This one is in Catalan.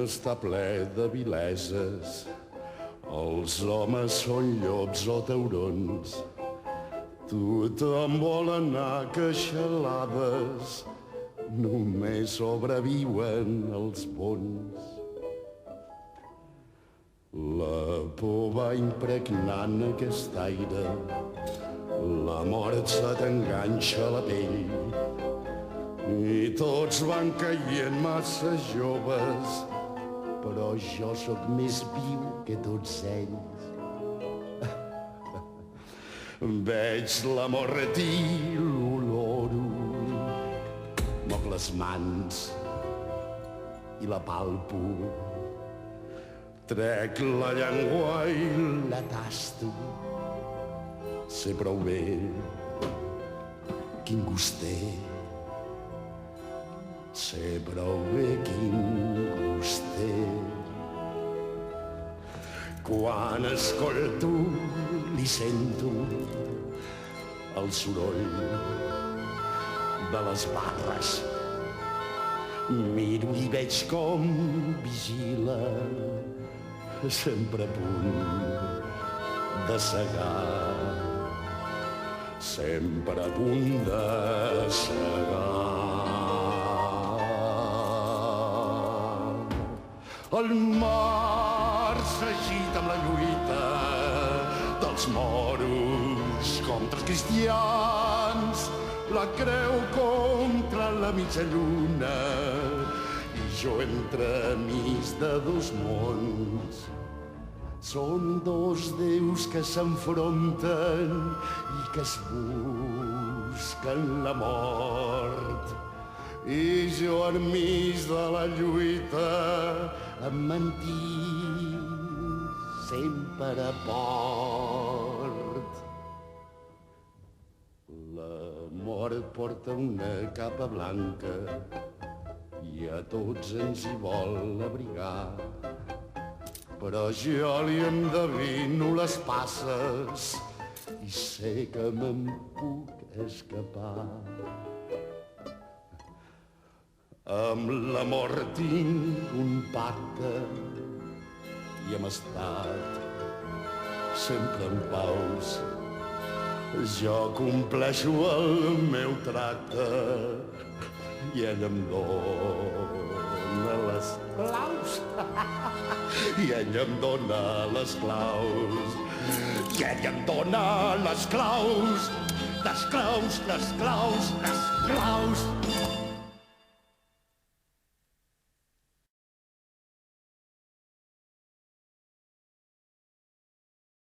està ple de vileses. Els homes són llops o taurons. Tothom vol anar a queixalades. Només sobreviuen els bons. La por va impregnant aquest aire. La mort se t'enganxa a la pell. I tots van caient massa joves, però jo sóc més viu que tots ells. Veig la mort i l'oloro, moc les mans i la palpo, trec la llengua i la tasto. Sé prou bé quin gust té. Sé prou bé quin gust té. Quan escolto li sento el soroll de les barres. Miro i veig com vigila, sempre a punt de segar, sempre a punt de segar. El mar s'agita amb la lluita dels moros contra els cristians, la creu contra la mitja lluna i jo entremig de dos mons. Són dos déus que s'enfronten i que es busquen la mort. I jo enmig de la lluita em mantinc sempre a port. La mort porta una capa blanca i a tots ens hi vol abrigar. Però jo li endevino les passes i sé que me'n puc escapar. Amb la mort tinc un pacte i hem estat sempre en paus. Jo compleixo el meu tracte i ell em dóna les claus. I ell em dóna les claus. I ell em dóna les claus. Les claus, les claus, les claus.